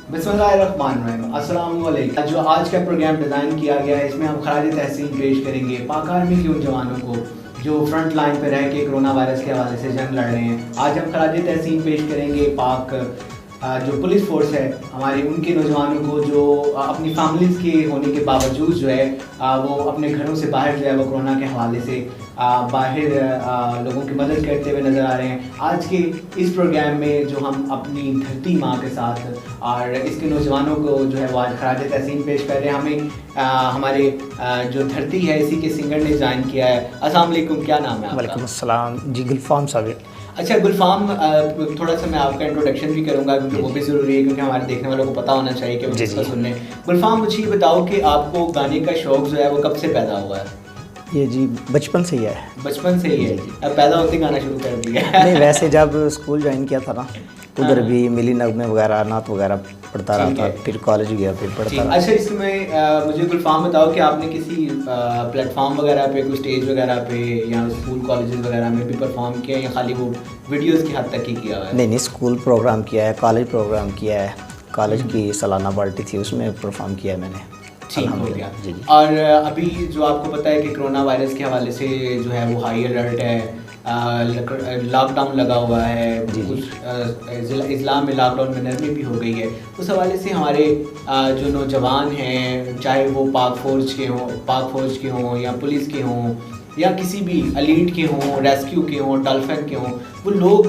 बिस्मिल्लाहिर्रहमानिर्रहीम, अस्सलाम वालेकुम। जो आज का प्रोग्राम डिज़ाइन किया गया है, इसमें हम खराज तहसीन पेश करेंगे पाक आर्मी के उन जवानों को जो फ्रंट लाइन पर रह के कोरोना वायरस के हवाले से जंग लड़ रहे हैं। आज हम खराज तहसीन पेश करेंगे पाक जो पुलिस फोर्स है हमारी, उनके नौजवानों को जो अपनी फैमिलीज़ के होने के बावजूद जो है वो अपने घरों से बाहर जो है वो कोरोना के हवाले से बाहर लोगों की मदद करते हुए नज़र आ रहे हैं। आज के इस प्रोग्राम में जो हम अपनी धरती माँ के साथ और इसके नौजवानों को जो है वो आज खराज तहसीन पेश कर रहे हैं। हमें हमारे जो धरती है इसी के सिंगर ने डिज़ाइन किया है। अस्सलाम वालेकुम, क्या नाम है आपका? वालेकुम अस्सलाम जी, गुलफाम साबिर। अच्छा गुलफाम, थोड़ा सा मैं आपका इंट्रोडक्शन भी करूंगा क्योंकि वो भी ज़रूरी है, क्योंकि हमारे देखने वालों को पता होना चाहिए कि वो किसका सुनने। गुलफाम, मुझे ये बताओ कि आपको गाने का शौक़ जो है वो कब से पैदा हुआ है? ये जी बचपन से ही है। बचपन से ही है? अब पैदा होते गाना शुरू कर दिया? नहीं, वैसे जब स्कूल ज्वाइन किया था ना, उधर भी मिली नगमे वगैरह नात वगैरह पढ़ता रहा था, फिर कॉलेज गया, फिर पढ़ता रहा। अच्छा, इसमें मुझे गुलफाम बताओ कि आपने किसी प्लेटफॉर्म वगैरह पे, कोई स्टेज वगैरह पे या स्कूल कॉलेजेस वगैरह में भी परफॉर्म किया या खाली वो वीडियोस की हद तक ही किया है? नहीं, स्कूल प्रोग्राम किया है, कॉलेज प्रोग्राम किया है। कॉलेज की सालाना पार्टी थी, उसमें परफॉर्म किया है मैंने। ठीक हो गया जी। और अभी जो आपको पता है कि कोरोना वायरस के हवाले से जो है वो हाई अलर्ट है, लॉकडाउन लगा हुआ है, कुछ इस्लाम में लॉकडाउन में नरमी भी हो गई है। उस हवाले से हमारे जो नौजवान हैं, चाहे वो पाक फौज के हों या पुलिस के हों या किसी भी एलीट के हों, रेस्क्यू के हों, डॉल्फिन के हों, वो लोग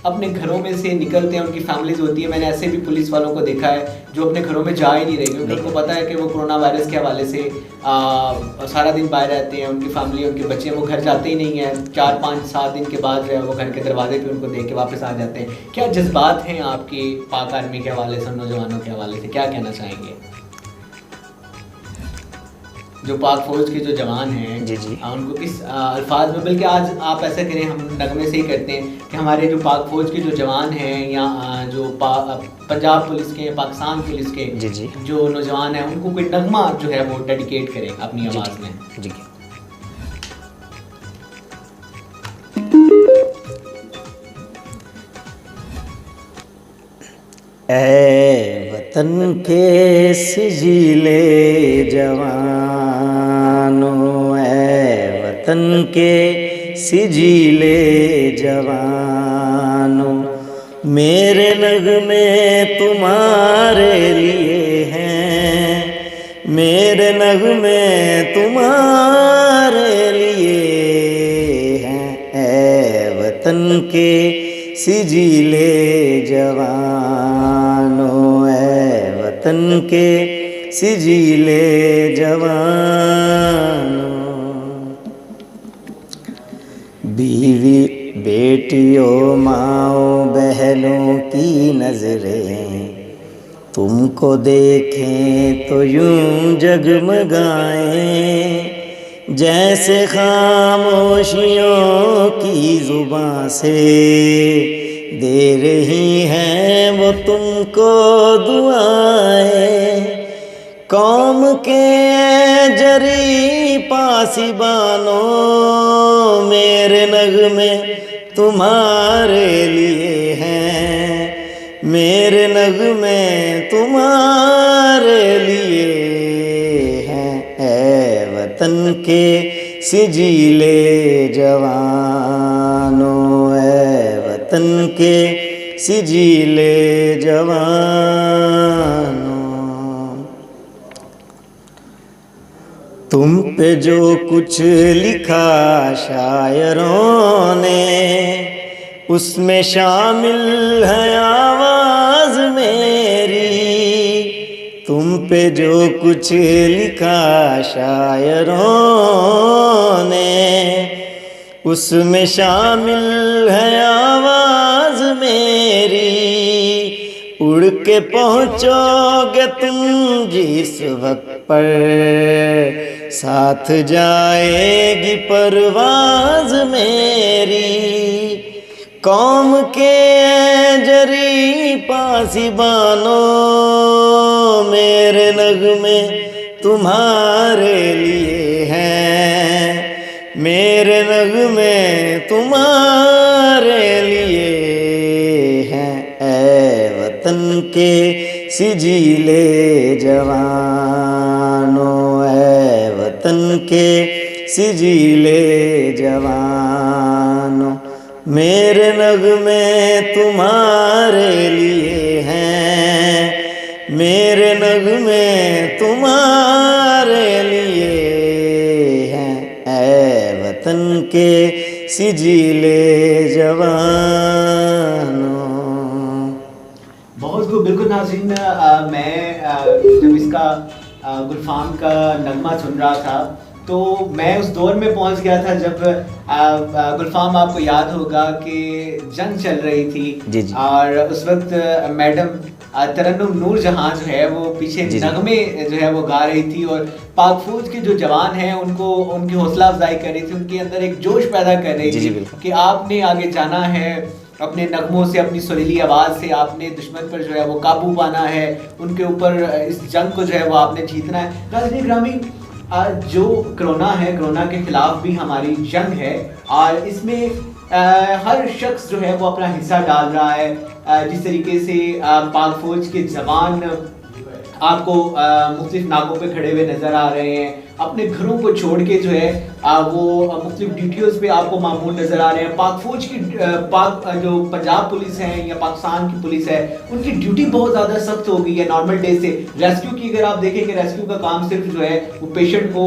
अपने घरों में से निकलते हैं, उनकी फैमिलीज होती है। मैंने ऐसे भी पुलिस वालों को देखा है जो अपने घरों में जा ही नहीं रहे, क्योंकि उनको पता है कि वो कोरोना वायरस के हवाले से सारा दिन बाहर रहते हैं। उनकी फैमिली, उनके बच्चे वो घर जाते ही नहीं हैं। 4 5 7 दिन के बाद जो है वो घर के दरवाजे पे उनको देख के वापस आ जाते हैं। क्या जज्बात हैं आपके पाक आर्मी के हवाले से, नौजवानों के हवाले से, क्या कहना चाहेंगे? जो पाक फौज के जो जवान हैं जी उनको किस अल्फाज में, बल्कि आज आप ऐसा करें, हम नगमे से ही करते हैं कि हमारे जो पाक फौज के जो जवान हैं या जो पंजाब पुलिस के, पाकिस्तान पुलिस के जी जो नौजवान हैं, उनको कोई नगमा जो है वो डेडिकेट करें अपनी आवाज़ में। जी। ऐ वतन के सिजिले जवानों, ऐ वतन के सिजिले जवानों, मेरे नगमे तुम्हारे लिए हैं, मेरे नगमे तुम्हारे लिए हैं। ऐ वतन के सिजिले जवानों, ऐ वतन के सिजिले जवानों, बीवी बेटियों माओ बहनों की नजरें तुमको देखें तो यूं जगमगाएं, जैसे खामोशियों की जुबां से दे रही हैं वो तुमको दुआएं। कौम के जरी पासिबानों, मेरे नगमे तुम्हारे लिए हैं, मेरे नगमे तुम्हारे लिए हैं। ऐ वतन के सिजिले जवानों, ऐ वतन के सिजिले जवानों, तुम पे जो कुछ लिखा शायरों ने, उसमें शामिल है आवाज़ मेरी। तुम पे जो कुछ लिखा शायरों ने, उसमें शामिल है आवाज़ मेरी। उड़ के पहुँचोगे तुम जिस वक्त पर, साथ जाएगी परवाज़ मेरी। कौम के जरी पासिबानों, मेरे नगमे तुम्हारे लिए हैं, मेरे नगमे तुम्हारे लिए हैं। ऐ वतन के सिजीले जवानों, ऐ वतन के सिजीले जवानों, मेरे नगमे तुम्हारे लिए हैं, मेरे नगमे तुम्हारे लिए हैं, ऐ वतन के सिजीले जवानों। बहुत खूब। बिल्कुल नाज़रीन, मैं जब इसका गुलफाम का नगमा सुन रहा था तो मैं उस दौर में पहुंच गया था जब गुलफाम, आपको याद होगा कि जंग चल रही थी। जी जी। और उस वक्त मैडम तरन्नुम नूर जहां जो है वो पीछे जी जी। नगमे जो है वो गा रही थी और पाक फौज के जो जवान हैं उनको उनकी हौसला अफजाई कर रही थी, उनके अंदर एक जोश पैदा कर रही जी जी, थी बिल्कुल। कि आपने आगे जाना है, अपने नगमों से, अपनी सुरीली आवाज़ से आपने दुश्मन पर जो है वो काबू पाना है, उनके ऊपर इस जंग को जो है वो आपने जीतना है। नाज़रीन ग्रामी, जो कोरोना है, कोरोना के खिलाफ भी हमारी जंग है और इसमें हर शख्स जो है वो अपना हिस्सा डाल रहा है। जिस तरीके से पाक फौज के जवान आपको मुख्तलिफ नाकों पे खड़े हुए नज़र आ रहे हैं, अपने घरों को छोड़ के जो है वो मुख्तलिफ ड्यूटियों पे आपको मामूल नज़र आ रहे हैं। पाक फौज की जो पंजाब पुलिस है या पाकिस्तान की पुलिस है, उनकी ड्यूटी बहुत ज़्यादा सख्त हो गई है नॉर्मल डे से। रेस्क्यू की अगर आप देखें कि रेस्क्यू का काम सिर्फ जो है वो पेशेंट को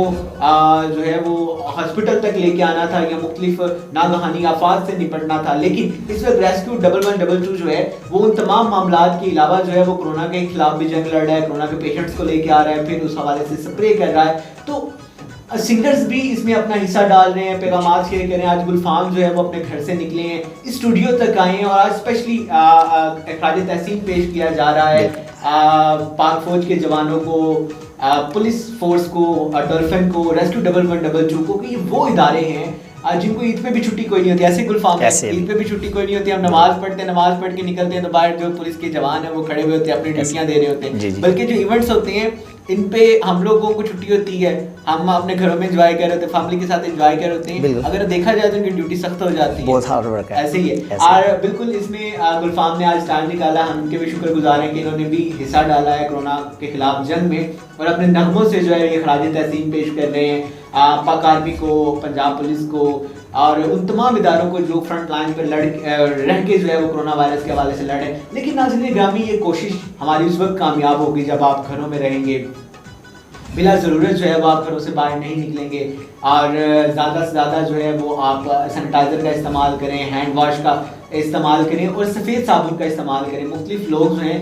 जो है वो हॉस्पिटल तक लेके आना था या मुख्तलिफ नागहानी आफात से निपटना था, लेकिन इस वक्त रेस्क्यू 1112 जो है वो उन तमाम मामलात के अलावा जो है वो कोरोना के खिलाफ भी जंग लड़ रहा है, कोरोना के पेशेंट्स को लेके आ रहा है, फिर उस हवाले से स्प्रे कर रहा है। तो सिंगर्स भी इसमें अपना हिस्सा डाल रहे हैं, पैगाम शेयर करें। आज गुलफाम जो है वो अपने घर से निकले हैं, इस स्टूडियो तक आए हैं और आज स्पेशली खराज तहसीन पेश किया जा रहा है पाक फौज के जवानों को, पुलिस फोर्स को, डॉल्फिन को, रेस्क्यू 1112 को, कि ये वो इदारे हैं जिनको ईद पे भी छुट्टी कोई नहीं होती। ऐसे गुलफाम है, ईद पे भी छुट्टी कोई नहीं होती। हम नमाज पढ़ते हैं, नमाज पढ़ के निकलते हैं तो बाहर जो पुलिस के जवान हैं वो खड़े हुए होते हैं, अपनी ड्यूटियां दे रहे होते हैं। बल्कि जो इवेंट्स होते हैं इन पे हम लोगों को छुट्टी होती है, हम अपने घरों में एंजॉय कर रहे होते हैं, फैमिली के साथ एंजॉय कर रहे होते हैं। अगर देखा जाए तो उनकी ड्यूटी सख्त हो जाती है, बहुत हार्ड वर्क है। ऐसे ही है। और बिल्कुल इसमें गुलफाम ने आज टाइम निकाला, हम उनके भी शुक्रगुजार हैं कि इन्होंने भी हिस्सा डाला है कोरोना के खिलाफ जंग में और अपने नगमों से जो है ये खराज तहसीन पेश कर रहे हैं पाक आर्मी को, पंजाब पुलिस को और उन तमाम इदारों को जो फ्रंट लाइन पर रह के जो है वो कोरोना वायरस के हवाले से लड़े। लेकिन नाज़रीन ग्रामी, ये कोशिश हमारी उस वक्त कामयाब होगी जब आप घरों में रहेंगे, बिला ज़रूरत जो है वो आप घरों से बाहर नहीं निकलेंगे और ज़्यादा से ज़्यादा जो है वो आप सैनिटाइज़र का इस्तेमाल करें, हैंड वॉश का इस्तेमाल करें और सफ़ेद साबुन का इस्तेमाल करें। मुख्तलिफ लोग जो हैं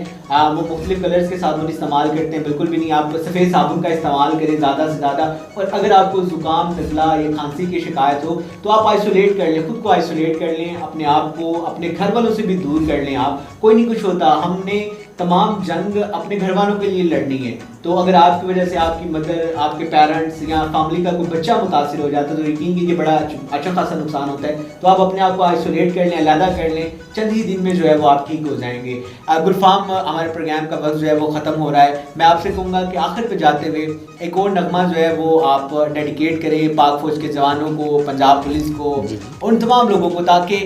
वो मुख्तलिफ कलर्स के साबुन इस्तेमाल करते हैं, बिल्कुल भी नहीं, आप सफ़ेद साबुन का इस्तेमाल करें ज़्यादा से ज़्यादा। और अगर आपको ज़ुकाम, नज़ला या खांसी की शिकायत हो तो आप आइसोलेट कर लें, खुद को आइसोलेट कर लें, अपने आप को अपने घर वालों से भी दूर कर लें। आप कोई नहीं कुछ होता, हमने तमाम जंग अपने घर वालों के लिए लड़नी है। तो अगर आपकी वजह से आपकी मदर, आपके पेरेंट्स या फैमिली का कोई बच्चा मुतासिर हो जाता है तो यकीन कीजिए बड़ा अच्छा खासा नुकसान होता है। तो आप अपने आप को आइसोलेट कर लें, अलहदा कर लें, चंद ही दिन में जो है वो आप ठीक हो जाएंगे। गुलफाम, हमारे प्रोग्राम का वक्त जो है वो ख़त्म हो रहा है। मैं आपसे कहूँगा कि आखिर पे जाते हुए एक और नगमा जो है वो आप डेडिकेट करें पाक फौज के जवानों को, पंजाब पुलिस को, उन तमाम लोगों को, ताकि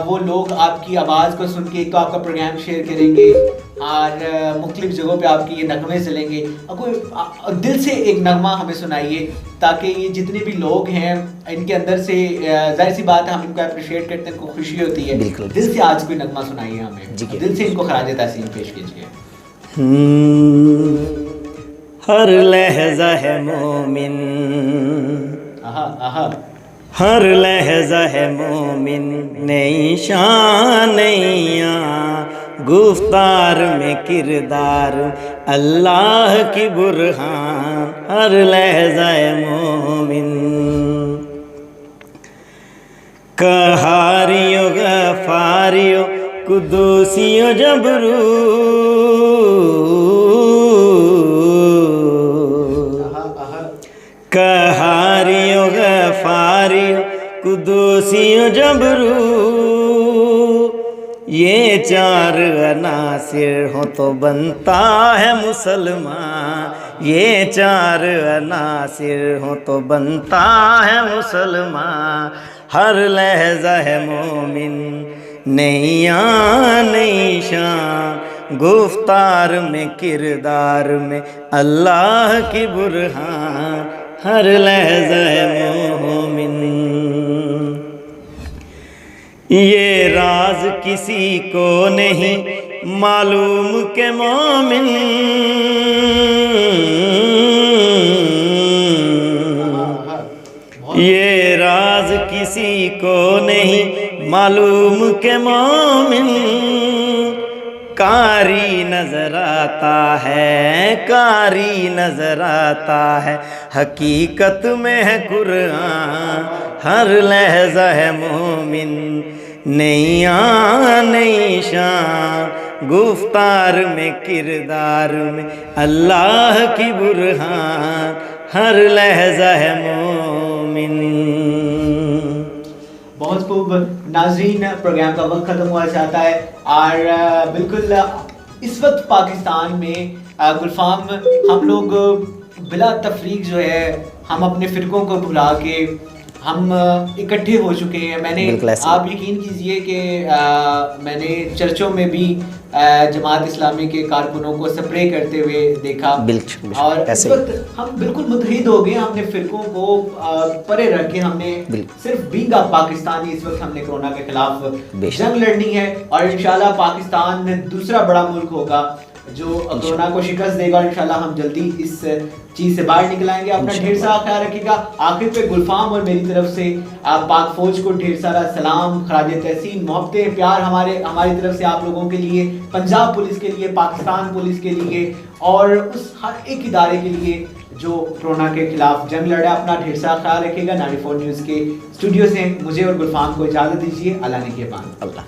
वो लोग आपकी आवाज़ को सुन के एक तो आपका प्रोग्राम शेयर करेंगे और मुख्तलिफ जगहों पे आपकी ये नगमे चलेंगे। और कोई दिल से एक नगमा हमें सुनाइए ताकि ये जितने भी लोग हैं इनके अंदर से, जाहिर सी बात है हम इनको अप्रिशिएट करते हैं, इनको खुशी होती है। दिल से आज कोई नगमा सुनाइए हमें, दिल से इनको खराज तहसीन पेश कीजिए। हर लहजा है मोमिन, हर लहजा है मोमिन, नई शान नैया, गुफ्तार में किरदार अल्लाह की बुरहान, हर लहजा है मोमिन। कहारियो गफारियो कुदूसियो जबरू, कहारियो गफारियो कुदूसियो जबरू, ये चार अनासिर हो तो बनता है मुसलमान, ये चार अनासिर हो तो बनता है मुसलमान, हर लहजा है मोमिन, नैया नई शान, गुफ्तार में किरदार में अल्लाह की बुरहान हर लहज़े मोमिन। ये राज किसी को नहीं मालूम के मोमिन, ये राज किसी को नहीं मालूम के मोमिन। कारी नजर आता है, कारी नजर आता है, हकीकत में है कुरान हर लहज़ा है मोमिन। नई आन नई शान गुफ्तार में किरदार में अल्लाह की बुरहान हर लहज़ा है मोमिन। बहुत खूब नाज़रीन, प्रोग्राम का वक्त ख़त्म हुआ चाहता है और बिल्कुल इस वक्त पाकिस्तान में गुलफाम हम लोग बिला तफरीक जो है हम अपने फ़िरक़ों को भुला के हम इकट्ठे हो चुके हैं। मैंने आप यकीन कीजिए कि मैंने चर्चों में भी जमात इस्लामी के कारकुनों को स्प्रे करते हुए देखा और इस वक्त हम बिल्कुल मुतहिद हो गए। हमने फ़िरक़ों को परे रख के हमने सिर्फ बीइंग अ पाकिस्तानी इस वक्त हमने कोरोना के खिलाफ जंग लड़नी है और इंशाल्लाह पाकिस्तान दूसरा बड़ा मुल्क होगा जो कोरोना को शिकस्त देगा और इंशाल्लाह हम जल्दी इस चीज़ से बाहर निकल आएंगे। अपना ढेर सारा ख्याल रखिएगा। आखिर पे गुलफाम और मेरी तरफ से पाक फौज को ढेर सारा सलाम, खराज तहसीन, मोहब्बतें, प्यार हमारी तरफ से आप लोगों के लिए, पंजाब पुलिस के लिए, पाकिस्तान पुलिस के लिए और उस हर एक इदारे के लिए जो कोरोना के खिलाफ जंग लड़ा। अपना ढेर सारा ख्याल रखिएगा। 94 न्यूज़ के स्टूडियो से मुझे और गुलफाम को इजाज़त दीजिए। अल्लाह ने के पान। अल्लाह।